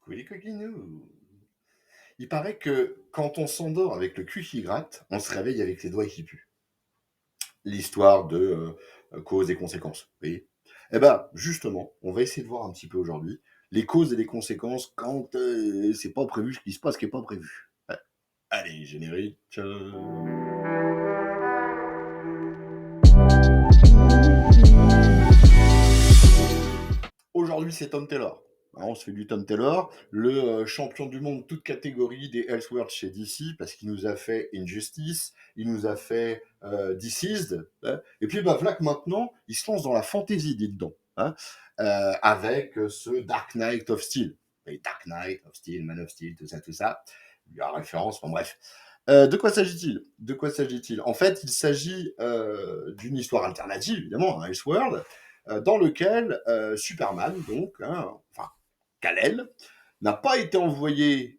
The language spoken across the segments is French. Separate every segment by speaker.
Speaker 1: Coulis coquinou. Il paraît que quand on s'endort avec le cul qui gratte, on se réveille avec les doigts qui puent. L'histoire de causes et conséquences. Vous voyez. Eh ben, justement, on va essayer de voir un petit peu aujourd'hui les causes et les conséquences quand c'est pas prévu, ce qui se passe qui est pas prévu. Ouais. Allez, générique. Aujourd'hui, c'est Tom Taylor. Hein, on se fait du Tom Taylor, le champion du monde toute catégorie des Elseworlds chez DC, parce qu'il nous a fait Injustice, il nous a fait Deceased, hein, et puis bah voilà que maintenant, il se lance dans la fantasy, dites-donc, hein, avec ce Dark Knight of Steel. Et Dark Knight of Steel, Man of Steel, tout ça, tout ça. Il y a référence, bon bref. De quoi s'agit-il? De quoi s'agit-il? En fait, il s'agit d'une histoire alternative, évidemment, un Elseworld, dans lequel Superman, donc, hein, enfin, Kal-El, n'a pas été envoyé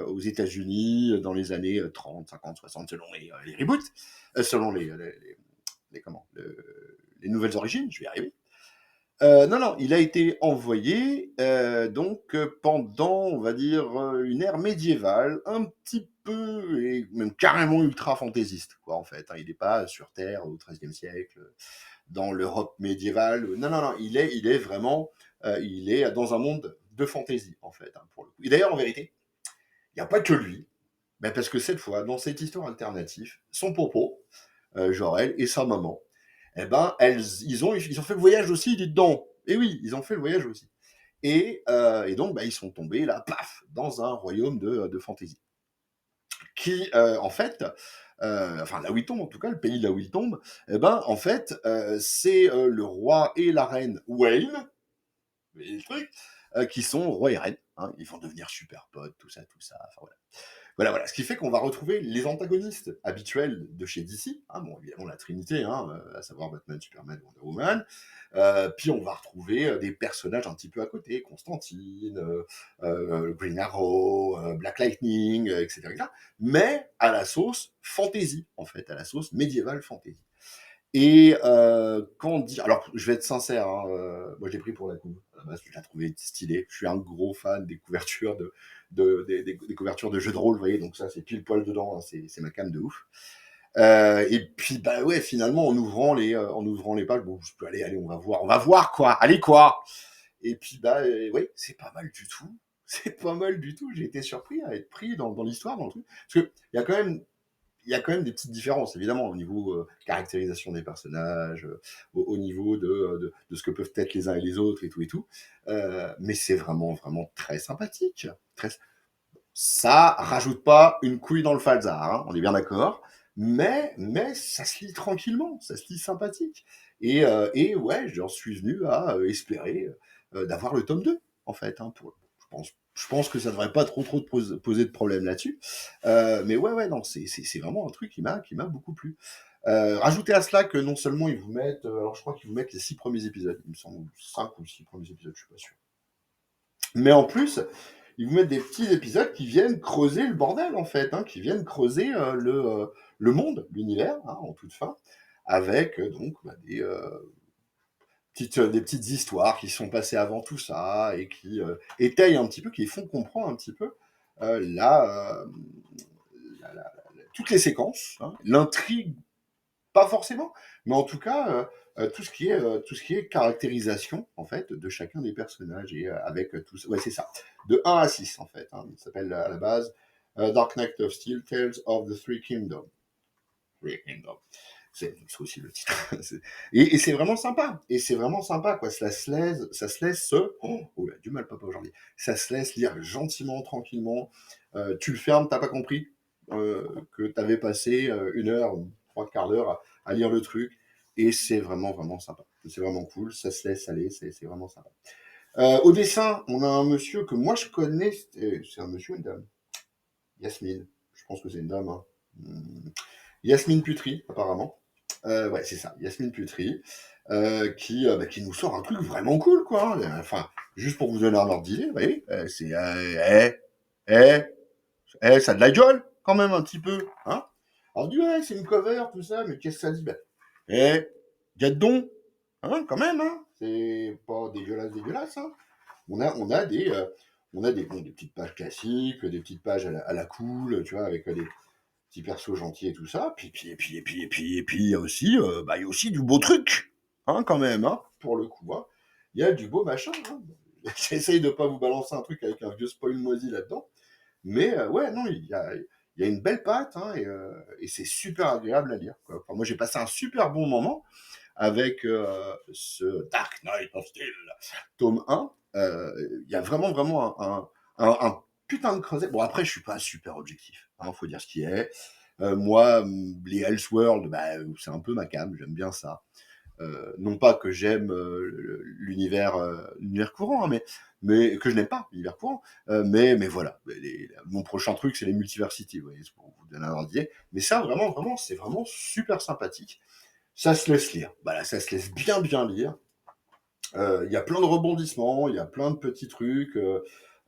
Speaker 1: aux États-Unis dans les années 30, 50, 60, selon les reboots, selon les nouvelles origines, je vais y arriver. Non, non, il a été envoyé donc pendant, on va dire, une ère médiévale, un petit peu, et même carrément ultra fantaisiste, quoi, en fait. Hein. Il n'est pas sur Terre au XIIIe siècle, dans l'Europe médiévale. Non, non, non, il est vraiment, il est dans un monde de fantaisie, en fait, hein, pour le coup. Et d'ailleurs, en vérité, il n'y a pas que lui, mais parce que cette fois, dans cette histoire alternative, son popo, Jor-El et sa maman, eh ben, ils ont fait le voyage aussi, dites donc. Et oui, ils ont fait le voyage aussi. Et donc, bah, ils sont tombés là, paf, dans un royaume de fantaisie. Qui, en fait, enfin là où ils tombent, en tout cas, le pays là où ils tombent, eh ben, en fait, c'est le roi et la reine Wayne, le truc, qui sont roi et reine. Hein, ils vont devenir super potes, tout ça, tout ça. Enfin voilà. Voilà, voilà. Ce qui fait qu'on va retrouver les antagonistes habituels de chez DC. Hein, bon, évidemment, la Trinité, hein, à savoir Batman, Superman, Wonder Woman. Puis on va retrouver des personnages un petit peu à côté, Constantine, Green Arrow, Black Lightning, etc., etc. Mais à la sauce fantasy, en fait, à la sauce médiévale fantasy. Et quand dire, alors je vais être sincère, hein, moi je l'ai pris pour la couve. À la base, je l'ai trouvé stylé. Je suis un gros fan des couvertures des couvertures de jeux de rôle, vous voyez. Donc ça, c'est pile poil dedans. Hein, c'est ma cam de ouf. Et puis bah ouais, finalement, en ouvrant les pages, bon, je peux aller, on va voir quoi. Allez quoi. Et puis bah ouais, c'est pas mal du tout. C'est pas mal du tout. J'ai été surpris à être pris dans l'histoire, dans le truc, parce que il y a quand même des petites différences, évidemment, au niveau caractérisation des personnages, au niveau de ce que peuvent être les uns et les autres, et tout et tout. Mais c'est vraiment, vraiment très sympathique. Ça rajoute pas une couille dans le falzar, hein, on est bien d'accord. Mais ça se lit tranquillement, ça se lit sympathique. Et ouais, j'en suis venu à espérer d'avoir le tome 2, en fait. Hein, je pense que ça devrait pas trop poser de problème là-dessus. Mais ouais, ouais, non, c'est vraiment un truc qui m'a beaucoup plu. Rajoutez à cela que non seulement ils vous mettent, alors je crois qu'ils vous mettent les 6 premiers épisodes, il me semble, 5 ou 6 premiers épisodes, je suis pas sûr. Mais en plus, ils vous mettent des petits épisodes qui viennent creuser le bordel, en fait, hein, qui viennent creuser le monde, l'univers, hein, en toute fin, avec donc bah, des petites histoires qui sont passées avant tout ça et qui étayent un petit peu, qui font comprendre un petit peu euh, la, euh, toutes les séquences, hein, l'intrigue pas forcément, mais en tout cas, tout ce qui est caractérisation, en fait, de chacun des personnages, et avec tout ça. Ouais, c'est ça. De 1 à 6, en fait. Hein. Il s'appelle à la base Dark Knight of Steel, Tales of the Three Kingdoms. Three Kingdoms. C'est aussi le titre. Et c'est vraiment sympa. Et c'est vraiment sympa, quoi. Oh, il a du mal, papa, aujourd'hui. Ça se laisse lire gentiment, tranquillement. Tu le fermes, t'as pas compris que t'avais passé 1 heure, 3 quarts d'heure à lire le truc. Et c'est vraiment, vraiment sympa. C'est vraiment cool. Ça se laisse aller. C'est vraiment sympa. Au dessin, on a un monsieur que moi je connais. C'est un monsieur ou une dame? Yasmine. Je pense que c'est une dame. Hein. Yasmine Putri, apparemment. Ouais, c'est ça, Yasmine Putri, qui nous sort un truc vraiment cool, quoi. Enfin, juste pour vous donner un ordre d'idée, vous voyez, c'est, eh, ça a de la gueule, quand même, un petit peu, hein. Alors, on dit, ouais, c'est une cover, tout ça, mais qu'est-ce que ça dit? Ben, eh, dites donc, hein, quand même, hein. C'est pas dégueulasse, dégueulasse, hein. On a des petites pages classiques, des petites pages à la cool, tu vois, avec des petits persos gentils et tout ça. Puis il y a aussi, il y a aussi du beau truc, hein, quand même, hein, pour le coup, hein. Il y a du beau machin, hein. J'essaye de pas vous balancer un truc avec un vieux spoil moisi là-dedans. Mais ouais, non, il y a une belle patte, hein, et c'est super agréable à lire, quoi. Enfin, moi, j'ai passé un super bon moment avec ce Dark Knight of Steel, tome 1. Il y a vraiment, vraiment un putain de creuset. Bon, après, je suis pas super objectif, hein, faut dire ce qui est. Moi, les Elseworlds, bah, c'est un peu ma came, j'aime bien ça. Non pas que j'aime l'univers courant, hein, mais que je n'aime pas l'univers courant. Mais voilà, mon prochain truc, c'est les Multiversity, vous voyez, c'est pour vous donner un idée. Mais ça, vraiment, vraiment, c'est vraiment super sympathique. Ça se laisse lire. Voilà, ça se laisse bien, bien lire. Il y a plein de rebondissements, il y a plein de petits trucs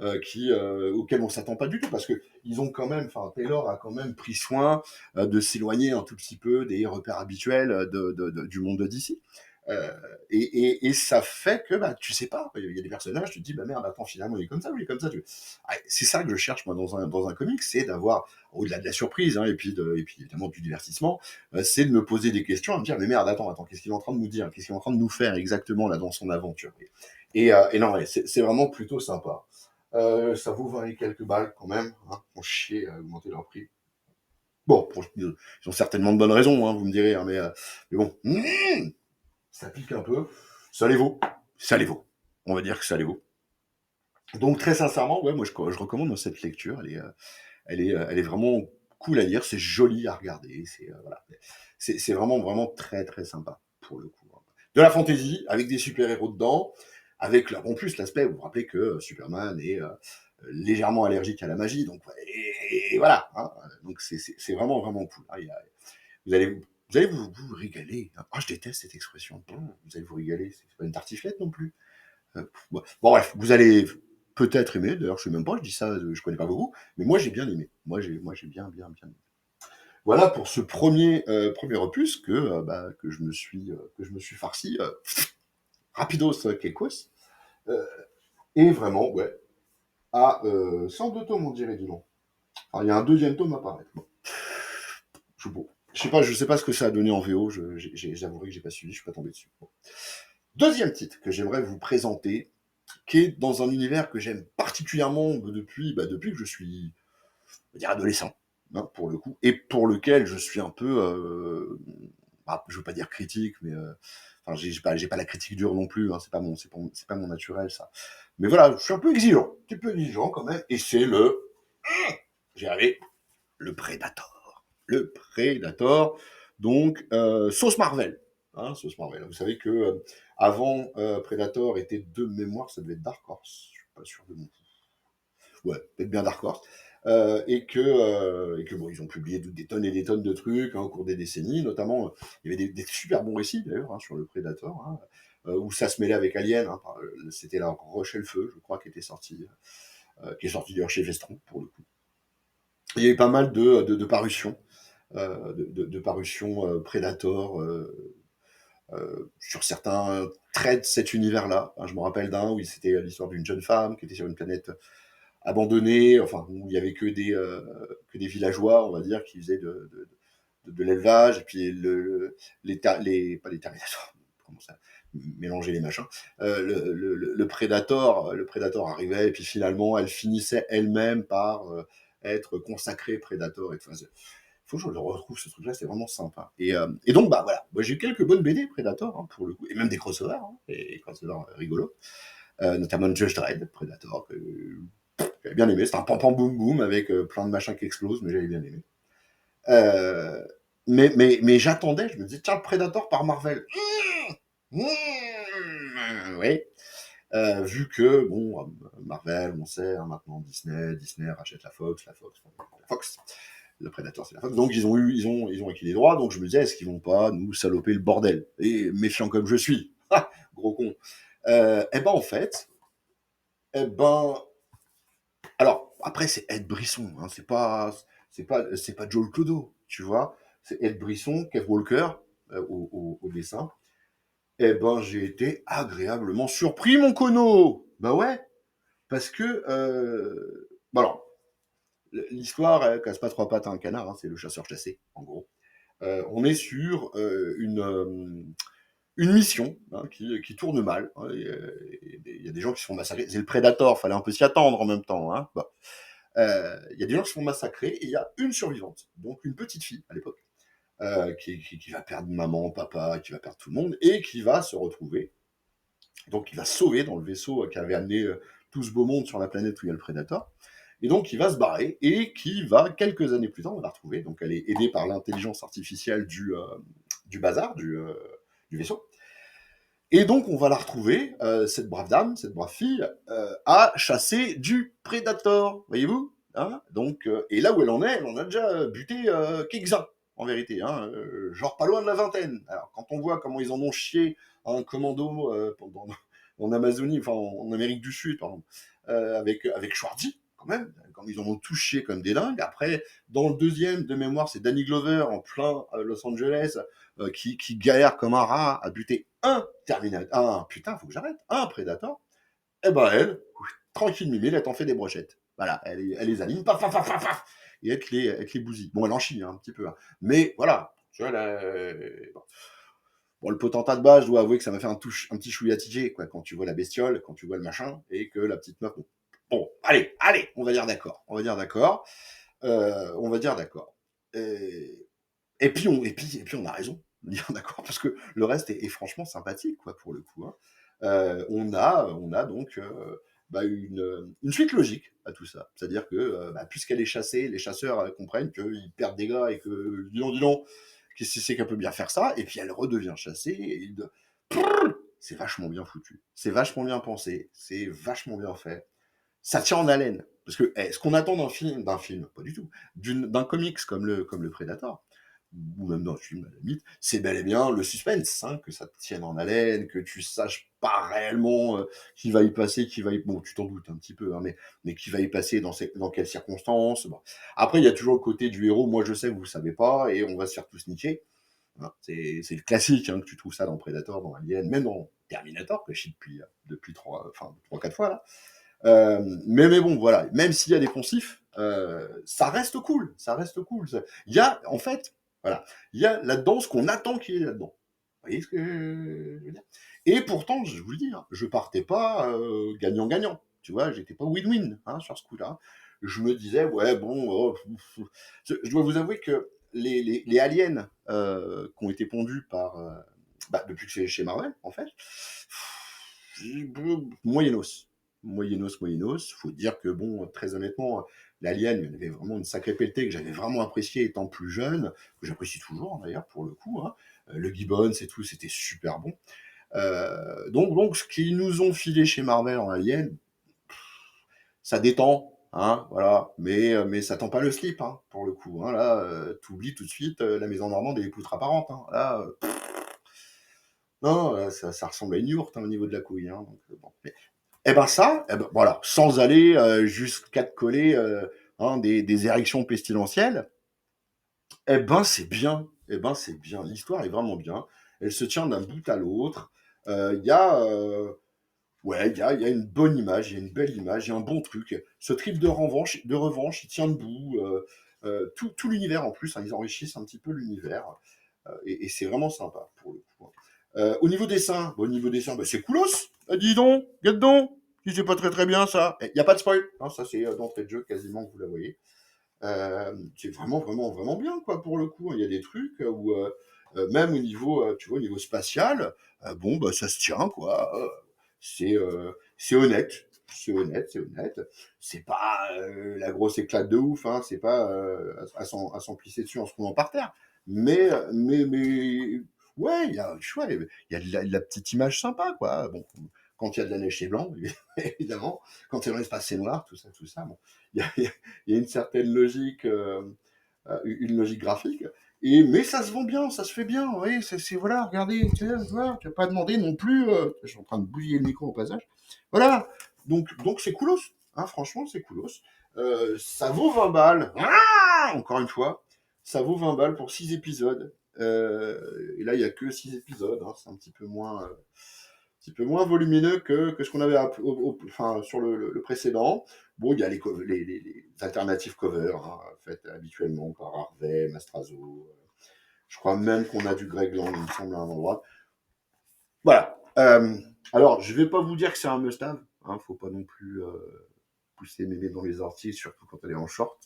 Speaker 1: auxquels on s'attend pas du tout, parce que ils ont quand même, enfin Taylor a quand même pris soin de s'éloigner un tout petit peu des repères habituels du monde de DC. Euh, et ça fait que bah, tu sais pas, il y a des personnages, tu te dis bah merde, attends, finalement il est comme ça ou il est comme ça. C'est ça que je cherche moi dans un comic, c'est d'avoir, au-delà de la surprise, hein, et puis évidemment du divertissement, c'est de me poser des questions, à me dire mais merde, attends, qu'est-ce qu'il est en train de nous dire, qu'est-ce qu'il est en train de nous faire exactement là dans son aventure. Et non, ouais, c'est vraiment plutôt sympa. Ça vaut 20 et quelques balles quand même, hein, pour chier à augmenter leur prix. Bon, ils ont certainement de bonnes raisons, hein, vous me direz, hein, mais bon, ça pique un peu, ça les vaut, ça les vaut. On va dire que ça les vaut. Donc très sincèrement, ouais, moi je recommande cette lecture. Elle est vraiment cool à lire, c'est joli à regarder, voilà, c'est vraiment vraiment très très sympa pour le coup. De la fantasy avec des super héros dedans, avec en plus l'aspect, vous vous rappelez que Superman est légèrement allergique à la magie, donc ouais, et voilà, hein, donc c'est vraiment vraiment cool. Vous allez vous régaler. Ah, je déteste cette expression. Vous allez vous régaler, c'est pas une tartiflette non plus. Bon, bref, vous allez peut-être aimer. D'ailleurs, je sais même pas, je dis ça, je connais pas beaucoup, mais moi j'ai bien aimé. Moi j'ai bien, bien, bien aimé. Voilà pour ce premier opus que je me suis farci rapidos quecos. Euh, et vraiment, ouais, à 102 tomes, on dirait, dis donc. Alors, il y a un deuxième tome à apparaître. Bon, bon, je sais pas ce que ça a donné en VO, j'avouerai que j'ai pas suivi, je suis pas tombé dessus. Bon. Deuxième titre que j'aimerais vous présenter, qui est dans un univers que j'aime particulièrement depuis que je suis, on va dire, adolescent, hein, pour le coup, et pour lequel je suis un peu, je veux pas dire critique, mais enfin, j'ai pas la critique dure non plus, hein, c'est pas mon naturel, ça. Mais voilà, je suis un peu exigeant, un petit peu exigeant quand même, et c'est j'ai arrivé, le Predator. Le Predator, donc sauce Marvel. Hein, sauce Marvel. Vous savez que avant Predator était de mémoire, ça devait être Dark Horse. Je suis pas sûr de mon coup. Ouais, peut-être bien Dark Horse. Et que bon, ils ont publié des tonnes et des tonnes de trucs, hein, au cours des décennies, notamment il y avait des super bons récits d'ailleurs, hein, sur le Predator, hein, où ça se mêlait avec Alien, hein, c'était la Roche et le Feu, je crois, qui est sorti d'ailleurs chez Vestron pour le coup. Il y a eu pas mal de parutions, de parutions Predator sur certains traits de cet univers-là. Hein, je me rappelle d'un où c'était l'histoire d'une jeune femme qui était sur une planète abandonnée, enfin où il y avait que des villageois, on va dire, qui faisaient de l'élevage, et puis pas les Terminators, comment ça, mélanger les machins. Le Predator arrivait, et puis finalement, elle finissait elle-même par être consacrée Predator. Enfin, faut que je le retrouve, ce truc-là, c'est vraiment sympa. Et donc, bah voilà, moi j'ai eu quelques bonnes BD Predator, hein, pour le coup, et même des crossovers, hein, et crossovers rigolos, notamment Judge Dredd, Predator, que j'avais bien aimé. C'était un pam boum boum avec plein de machins qui explosent, mais j'avais bien aimé. Euh, mais j'attendais, je me disais, tiens, Predator par Marvel. Oui. Vu que, bon, Marvel, on sait, hein, maintenant Disney rachète la Fox, le Predator c'est la Fox, donc ils ont acquis les droits, donc je me disais, est-ce qu'ils vont pas nous saloper le bordel? Et méfiant comme je suis, gros con. Et ben en fait, eh ben, alors après c'est Ed Brisson, hein, c'est pas Joel Clodo, tu vois, c'est Ed Brisson, Kev Walker au dessin. Eh ben, j'ai été agréablement surpris, mon cono. Bah ouais. Parce que, bon alors, l'histoire, elle casse pas trois pattes à un canard, hein, c'est le chasseur chassé, en gros. On est sur une mission hein, qui tourne mal. Hein, il y a des gens qui se font massacrer. C'est le Predator, fallait un peu s'y attendre en même temps. Hein. Bon. Il y a des gens qui se font massacrer et il y a une survivante, donc une petite fille à l'époque, qui va perdre maman, papa, qui va perdre tout le monde et qui va se retrouver, donc qui va se sauver dans le vaisseau qui avait amené tout ce beau monde sur la planète où il y a le Predator. Et donc, il va se barrer et qui va, quelques années plus tard, on va la retrouver. Donc, elle est aidée par l'intelligence artificielle du bazar, du vaisseau. Et donc, on va la retrouver, cette brave dame, cette brave fille, à chasser du Predator, voyez-vous hein donc, et là où elle en a déjà buté quelques-uns, en vérité, hein, genre pas loin de la vingtaine. Alors, quand on voit comment ils en ont chié un commando en Amazonie, enfin en Amérique du Sud, pardon, avec Schwarzy, quand même, quand ils en ont tout chié comme des dingues. Après, dans le deuxième, de mémoire, c'est Danny Glover, en plein Los Angeles, qui galère comme un rat à buter un Terminator, putain, faut que j'arrête, un Predator, et ben elle, tranquille Mimi, elle t'en fait des brochettes. Voilà, elle les aligne, paf, paf, paf, paf, paf, et elle te les bousille. Bon, elle en chie un petit peu, hein. Mais voilà, tu vois, là, bon, le potentat de base, je dois avouer que ça m'a fait un petit chouïa tiqué, quoi, quand tu vois la bestiole, quand tu vois le machin, et que la petite meuf, bon allez, on va dire d'accord, on va dire d'accord, on va dire d'accord. Et puis on a raison de dire d'accord parce que le reste est franchement sympathique quoi pour le coup. Hein. On a donc bah, une suite logique à tout ça. C'est-à-dire que bah, puisqu'elle est chassée, les chasseurs comprennent qu'ils perdent des gars et que dis donc, qu'est-ce que c'est qu'elle peut bien faire ça et puis elle redevient chassée c'est vachement bien foutu, c'est vachement bien pensé, c'est vachement bien fait. Ça tient en haleine. Parce que ce qu'on attend d'un film, pas du tout, d'un comics comme le Predator, ou même d'un film à la limite, c'est bel et bien le suspense, hein, que ça te tienne en haleine, que tu saches pas réellement qui va y passer, qui va y... Bon, tu t'en doutes un petit peu, hein, mais qui va y passer, dans quelles circonstances. Bon. Après, il y a toujours le côté du héros, moi je sais, vous savez pas, et on va se faire tous niquer. Hein, c'est le classique, hein, que tu trouves ça dans Predator, dans Alien, même dans Terminator, que je chie depuis 3-4 fois, là. Mais bon, voilà, même s'il y a des poncifs, ça reste cool, ça reste cool. Il y a, en fait, voilà, il y a là-dedans ce qu'on attend qu'il y ait là-dedans. Vous voyez ce que je veux dire? Et pourtant, je vous le dis, hein, je partais pas gagnant-gagnant. Tu vois, j'étais pas win-win hein, sur ce coup-là. Je me disais, ouais, bon, je dois vous avouer que les aliens qui ont été pondus depuis que c'est chez Marvel, en fait, moyennos. Moyennos. Faut dire que, bon, très honnêtement, l'Alien, il y avait vraiment une sacrée pelletée que j'avais vraiment apprécié étant plus jeune, que j'apprécie toujours d'ailleurs pour le coup. Hein. Le Gibbons et tout, c'était super bon. Donc, ce qu'ils nous ont filé chez Marvel en Alien, ça détend. Hein, voilà, mais ça tend pas le slip, hein, pour le coup. Hein, là, t'oublies tout de suite la maison normande et les poutres apparentes. Hein, là, non, là, ça ressemble à une yourte hein, au niveau de la couille. Hein, donc, bon. Eh ben ça, eh ben, voilà, sans aller jusqu'à te coller hein, des érections pestilentielles, eh ben c'est bien, eh ben c'est bien. L'histoire est vraiment bien. Elle se tient d'un bout à l'autre. Il y a, ouais, il y a une bonne image, il y a une belle image, il y a un bon truc. Ce trip de revanche, il tient debout. Tout l'univers en plus, hein, ils enrichissent un petit peu l'univers et c'est vraiment sympa pour le coup. Hein. Au niveau dessin, bah, c'est coolos. Dis donc, regarde donc. Si c'est pas très très bien ça. Il n'y a pas de spoil. Hein, ça c'est d'entrée de jeu quasiment que vous la voyez. C'est vraiment vraiment vraiment bien quoi pour le coup. Il y a des trucs où même au niveau, tu vois, au niveau spatial, bon bah ça se tient quoi. C'est honnête. C'est honnête. C'est pas la grosse éclate de ouf, hein. C'est pas à s'en plisser dessus en se roulant par terre. Mais ouais, il y a de la petite image sympa, quoi. Bon, quand il y a de la neige, c'est blanc, évidemment. Quand c'est dans l'espace, c'est noir, tout ça. Bon, il y a une certaine logique, une logique graphique. Mais ça se vend bien, ça se fait bien. Oui, voilà, regardez, tu vois, tu n'as pas demandé non plus. Je suis en train de bousiller le micro au passage. Voilà, donc c'est coolos. Hein, franchement, c'est coolos. Ça vaut 20 balles. Encore une fois, ça vaut 20 balles pour 6 épisodes. Et là, il n'y a que 6 épisodes. Hein, c'est un petit peu moins. petit peu moins volumineux que ce qu'on avait enfin, sur le précédent. Bon, il y a les alternatives covers, hein, faites habituellement par Harvey, Mastrazo. Je crois même qu'on a du Greg Land, il me semble, à un endroit. Voilà. Alors, je vais pas vous dire que c'est un must-have. Hein, faut pas non plus pousser mémé dans les orties, surtout quand elle est en short.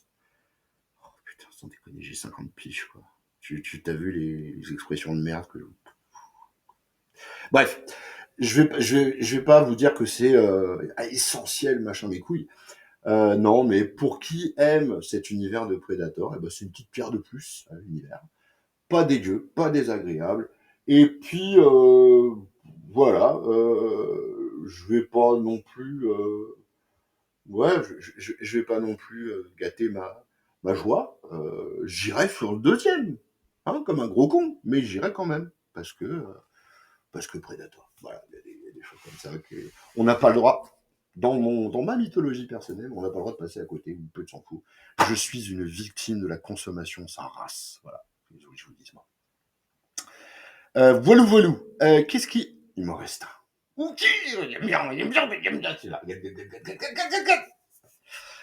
Speaker 1: Oh putain, sans déconner, j'ai 50 piges, quoi. Tu t'as vu les expressions de merde que... Bref, je vais pas vous dire que c'est essentiel, machin, mes couilles. Non, mais pour qui aime cet univers de Predator, eh ben, c'est une petite pierre de plus à l'univers. Pas dégueu, pas désagréable. Et puis, voilà, je vais pas non plus... ouais, je vais pas non plus gâter ma joie. J'irai sur le deuxième, hein, comme un gros con, mais j'irai quand même, parce que Predator. Voilà, il y a des choses comme ça que on n'a pas le droit. Dans ma mythologie personnelle, on n'a pas le droit de passer à côté, ou peu de s'en fout. Je suis une victime de la consommation sans race. Voilà, je vous dis moi. Voilou voilou. Qu'est-ce qui... Il m'en reste un. Ok, il aime bien, c'est là.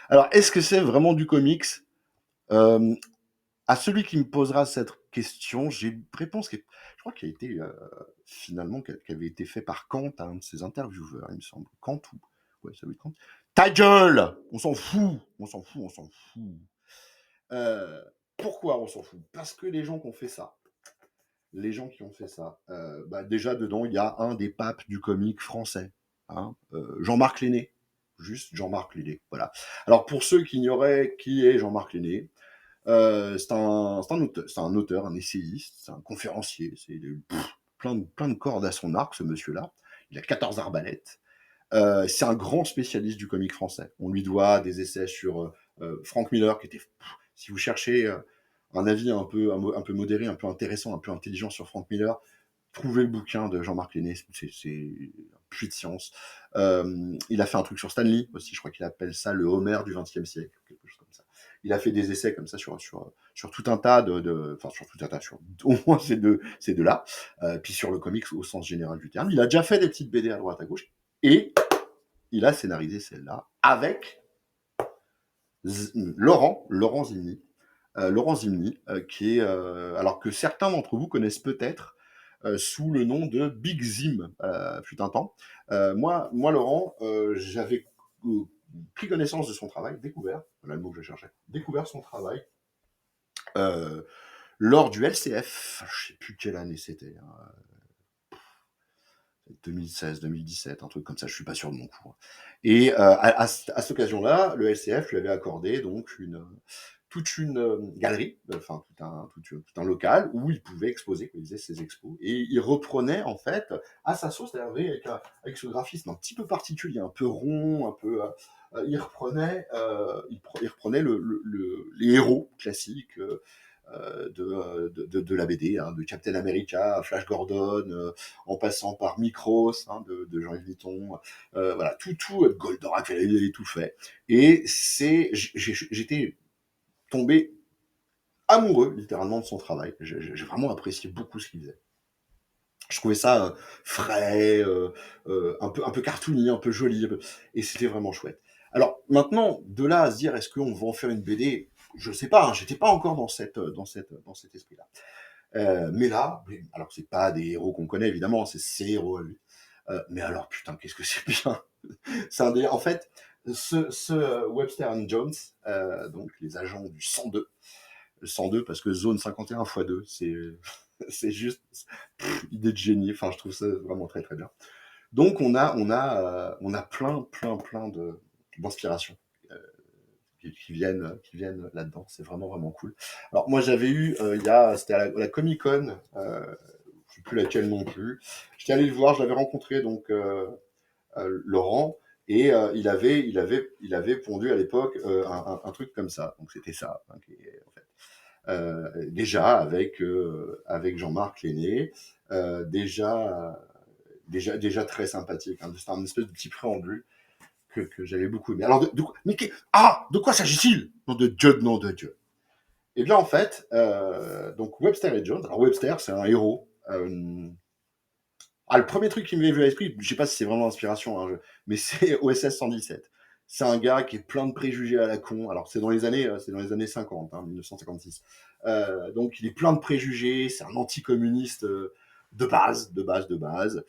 Speaker 1: Alors, est-ce que c'est vraiment du comics? euh, À celui qui me posera cette question, j'ai une réponse je crois, qui a été finalement, qui avait été fait par Kant, un de ses intervieweurs, il me semble. Kant ou... Ouais, ça veut être Kant. Ta gueule! On s'en fout! On s'en fout, on s'en fout. Euh, Pourquoi on s'en fout? Parce que les gens qui ont fait ça, bah déjà dedans, il y a un des papes du comique français, hein, Jean-Marc Lenné. Juste Jean-Marc Lenné, voilà. Alors pour ceux qui ignoraient qui est Jean-Marc Lenné, c'est un auteur, un essayiste, c'est un conférencier, plein de cordes à son arc, ce monsieur-là. Il a 14 arbalètes. C'est un grand spécialiste du comique français. On lui doit des essais sur Frank Miller, qui était, si vous cherchez un avis un peu modéré, un peu intéressant, un peu intelligent sur Frank Miller, trouvez le bouquin de Jean-Marc Lenné, c'est un puits de science. Il a fait un truc sur Stanley aussi, je crois qu'il appelle ça le Homer du XXe siècle, quelque chose comme ça. Il a fait des essais comme ça sur tout un tas enfin sur tout un tas, sur au moins ces deux-là, puis sur le comics au sens général du terme. Il a déjà fait des petites BD à droite à gauche, et il a scénarisé celle-là avec Laurent Zimny. Laurent Zimny, qui est, alors que certains d'entre vous connaissent peut-être sous le nom de Big Zim, fut un temps. Laurent, j'avais pris connaissance de son travail, voilà le mot que je cherchais, découvert son travail euh, lors du LCF, je sais plus quelle année c'était, hein, 2016, 2017, un truc comme ça, je suis pas sûr de mon coup. Et à cette occasion-là, le LCF lui avait accordé donc toute une galerie, enfin tout un local où il pouvait exposer, il faisait ses expos. Et il reprenait en fait à sa sauce, avec ce graphisme un petit peu particulier, un peu rond, un peu... il reprenait les héros classiques de la BD, hein, de Captain America, Flash Gordon, en passant par Micros, hein, de Jean-Yves Vuitton, voilà, Goldorak, il avait tout fait. Et j'étais tombé amoureux, littéralement, de son travail. J'ai vraiment apprécié beaucoup ce qu'il faisait. Je trouvais ça frais, un peu cartoony, un peu joli, et c'était vraiment chouette. Alors maintenant, de là à se dire, est-ce qu'on va en faire une BD? Je sais pas, hein, j'étais pas encore dans cet esprit-là. Mais là, alors c'est pas des héros qu'on connaît évidemment, c'est ses héros à lui. Mais alors putain, qu'est-ce que c'est bien. En fait, ce Webster and Jones, donc les agents du 102, le 102 parce que zone 51 x 2, c'est juste idée de génie. Enfin, je trouve ça vraiment très très bien. Donc on a plein d'inspirations qui viennent là-dedans. C'est vraiment vraiment cool. Alors moi j'avais eu c'était à la Comic Con, je sais plus laquelle non plus. J'étais allé le voir, je l'avais rencontré donc Laurent, et il avait pondu à l'époque un truc comme ça. Donc c'était ça, hein, en fait. Déjà avec Jean-Marc Lenné, déjà très sympathique. Hein. C'est un espèce de petit préambule que j'avais beaucoup aimé. Alors, de quoi s'agit-il? Nom de Dieu. Eh bien, en fait, donc Webster et Jones. Alors, Webster, c'est un héros Ah, le premier truc qui m'est venu à l'esprit, je sais pas si c'est vraiment inspiration, hein, mais c'est OSS 117. C'est un gars qui est plein de préjugés à la con. Alors c'est dans les années 50, hein, 1956. Donc il est plein de préjugés, c'est un anticommuniste de base, de base, de base.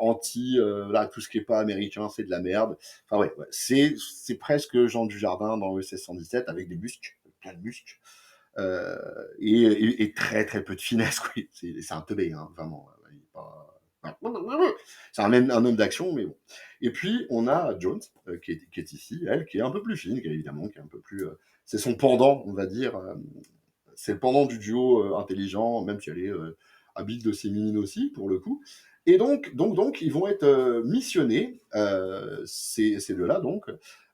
Speaker 1: Anti, là, tout ce qui est pas américain, c'est de la merde. Enfin ouais, c'est presque Jean Dujardin dans OSS 117 avec des muscles, plein de muscles. Euh, et très très peu de finesse, quoi. C'est un teubé, hein, vraiment. Il est pas- C'est un homme d'action, mais bon. Et puis, on a Jones, qui est ici, elle, qui est un peu plus fine, qui est évidemment, qui est un peu plus. C'est son pendant, on va dire. C'est le pendant du duo intelligent, même si elle est habile de ses mines aussi, pour le coup. Et donc, ils vont être missionnés, ces deux-là, donc,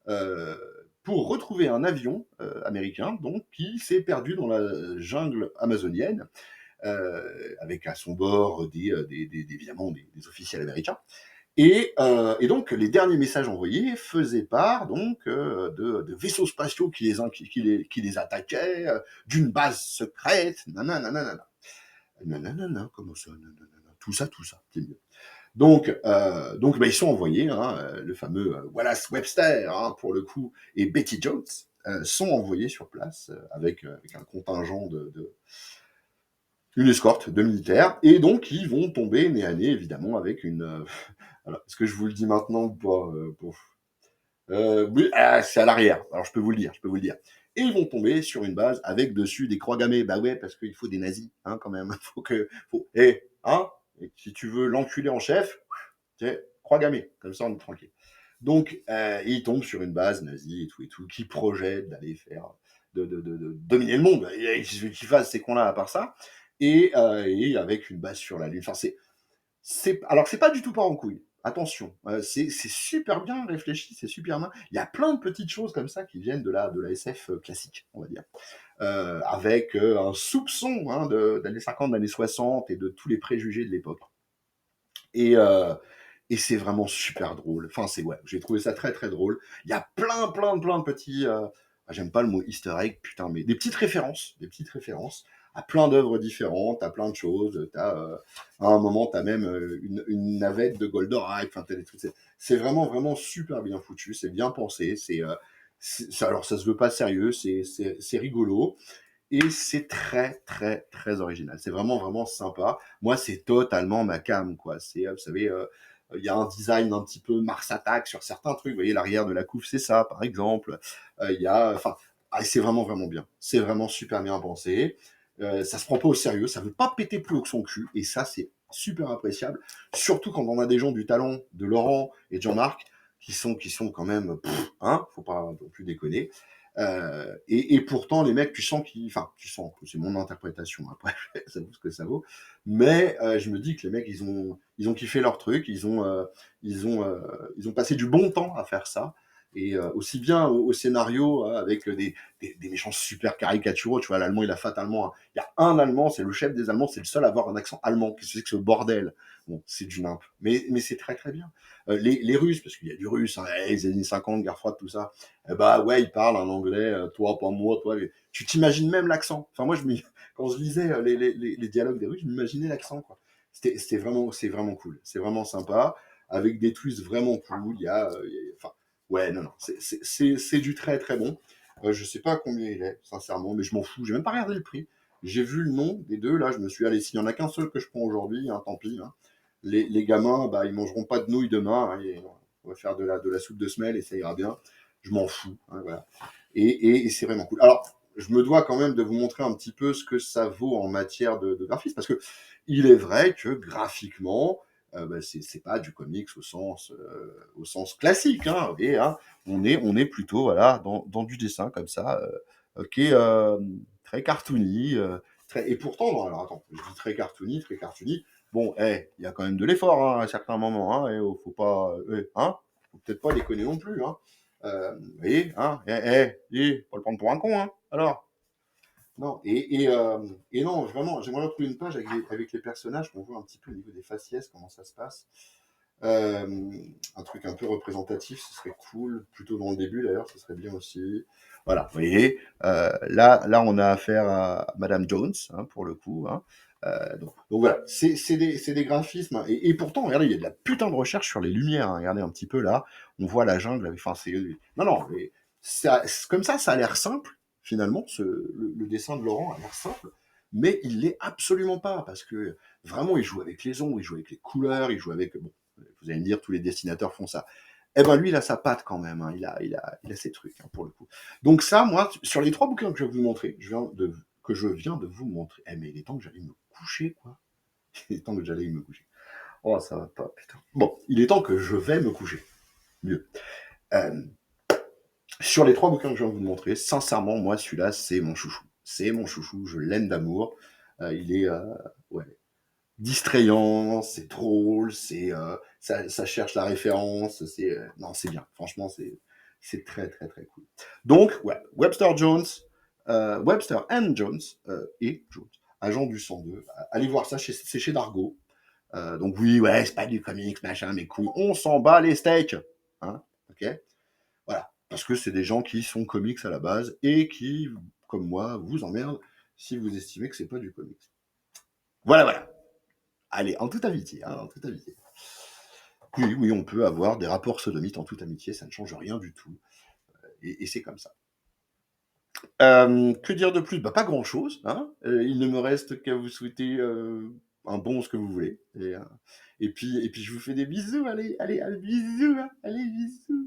Speaker 1: euh, pour retrouver un avion américain, donc, qui s'est perdu dans la jungle amazonienne, avec à son bord évidemment des officiels américains. Et donc, les derniers messages envoyés faisaient part donc de vaisseaux spatiaux qui les attaquaient, d'une base secrète, nanana, nanana, comment ça, nanana, tout ça, c'est mieux. Donc bah, ils sont envoyés, hein, le fameux Wallace Webster, hein, pour le coup, et Betty Jones sont envoyés sur place avec un contingent une escorte de militaires, et donc ils vont tomber nez à nez, évidemment, avec une. Alors, est-ce que je vous le dis maintenant ou pas oui, c'est à l'arrière. Alors je peux vous le dire, je peux vous le dire. Et ils vont tomber sur une base avec dessus des croix gammées. Bah ouais, parce qu'il faut des nazis, hein, quand même. Hein, et si tu veux l'enculer en chef, c'est croix gammée. Comme ça, on est tranquille. Donc, ils tombent sur une base nazie et tout, qui projette d'aller faire, de dominer le monde. Et ce qu'ils fassent, c'est qu'on a à part ça. Et avec une base sur la Lune. Enfin, alors, c'est pas du tout pas en couille. Attention, c'est super bien réfléchi, c'est super bien. Il y a plein de petites choses comme ça qui viennent de la SF classique, on va dire. Avec un soupçon hein, d'années 50, d'années 60 et de tous les préjugés de l'époque. Et, euh, et c'est vraiment super drôle. Enfin, ouais, j'ai trouvé ça très très drôle. Il y a plein de petits. J'aime pas le mot Easter egg, putain, mais des petites références à plein d'œuvres différentes, à plein de choses. À un moment, t'as même une navette de Goldorak. Enfin, t'as des trucs. C'est vraiment vraiment super bien foutu. C'est bien pensé. Alors, ça se veut pas sérieux. C'est rigolo. Et c'est très, très, très original. C'est vraiment, vraiment sympa. Moi, c'est totalement ma came, quoi. Vous savez, il y a un design un petit peu Mars Attack sur certains trucs. Vous voyez, l'arrière de la couve, c'est ça, par exemple. Enfin, c'est vraiment, vraiment bien. C'est vraiment super bien pensé. Ça se prend pas au sérieux. Ça veut pas péter plus haut que son cul. Et ça, c'est super appréciable. Surtout quand on a des gens du talent de Laurent et de Jean-Marc qui sont quand même, hein, faut pas non plus déconner. Et pourtant, les mecs, enfin, c'est mon interprétation, après, ça vaut ce que ça vaut, mais je me dis que les mecs, ils ont kiffé leur truc, ils ont passé du bon temps à faire ça, et aussi bien au scénario, avec des méchants super caricaturaux, tu vois, l'allemand, il a fatalement, il y a un allemand, c'est le chef des allemands, c'est le seul à avoir un accent allemand, qu'est-ce que c'est que ce bordel? Bon, c'est du nimp, mais c'est très très bien. Les Russes, parce qu'il y a du russe, hein, les années 50, guerre froide, tout ça, bah ouais, il parle un anglais, toi, pas moi, toi. Tu t'imagines même l'accent. Enfin, moi, quand je lisais les dialogues des Russes, je m'imaginais l'accent, quoi. C'est vraiment cool. C'est vraiment sympa, avec des twists vraiment cool. Enfin, ouais, non, non, c'est du très, très bon. Je sais pas combien il est, sincèrement, mais je m'en fous. J'ai même pas regardé le prix. J'ai vu le nom des deux, là, je me suis allé, s'il y en a qu'un seul que je prends aujourd'hui, hein, tant pis. Hein. Les gamins, bah, ils mangeront pas de nouilles demain. Hein, on va faire de la soupe de semelle et ça ira bien. Je m'en fous. Hein, voilà. Et c'est vraiment cool. Alors, je me dois quand même de vous montrer un petit peu ce que ça vaut en matière de graphisme, parce que il est vrai que graphiquement, bah, c'est pas du comics au sens classique. Hein, et, hein, on est plutôt voilà, dans du dessin comme ça, qui est très cartoony. Et pourtant, non, alors attends, je dis très cartoony, très cartoony. Bon, il y a quand même de l'effort hein, à certains moments. Hein, faut pas, hein, faut peut-être pas déconner non plus. Hein. Vous voyez, hein, faut le prendre pour un con, hein. Alors, non, et non, vraiment, j'aimerais retrouver une page avec les personnages, qu'on voit un petit peu au niveau des faciès, comment ça se passe. Euh, un truc un peu représentatif, ce serait cool, plutôt dans le début d'ailleurs, ce serait bien aussi. Voilà, vous voyez, là, on a affaire à Madame Jones, hein, pour le coup, hein, Donc voilà, c'est des graphismes, hein. Et pourtant, regardez, il y a de la putain de recherche sur les lumières, hein. Regardez un petit peu là, on voit la jungle, enfin c'est... Non, non, mais comme ça a l'air simple, finalement, le dessin de Laurent a l'air simple, mais il l'est absolument pas, parce que vraiment, il joue avec les ombres, il joue avec les couleurs, il joue avec... Bon, vous allez me dire, tous les dessinateurs font ça. Eh ben lui, il a sa patte quand même, hein. Il a ses trucs, hein, pour le coup. Donc ça, moi, sur les 3 bouquins que je vais vous montrer, que je viens de vous montrer, mais il est temps que j'aille me coucher, quoi. Il est temps que j'aille me coucher. Oh, ça va pas, putain. Bon, il est temps que je vais me coucher. Mieux. Euh, sur les 3 bouquins que je viens de vous montrer, sincèrement, moi, celui-là, c'est mon chouchou. C'est mon chouchou, je l'aime d'amour. Il est ouais, distrayant, c'est drôle, ça cherche la référence, non, c'est bien. Franchement, c'est très, très, très cool. Donc, ouais, Webster and Jones, et Jones, Agent du 102. Allez voir ça, c'est chez Dargo. Donc oui, ouais, c'est pas du comics, machin, mais couilles, on s'en bat les steaks. Hein, ok. Voilà. Parce que c'est des gens qui sont comics à la base et qui, comme moi, vous emmerdent si vous estimez que c'est pas du comics. Voilà, voilà. Allez, en toute amitié, hein, en toute amitié. Oui, oui, on peut avoir des rapports sodomites en toute amitié, ça ne change rien du tout. Et c'est comme ça. Que dire de plus? Bah, pas grand-chose, hein. Il ne me reste qu'à vous souhaiter un bon ce que vous voulez. Et puis je vous fais des bisous, allez, allez, allez, bisous, hein, allez, bisous.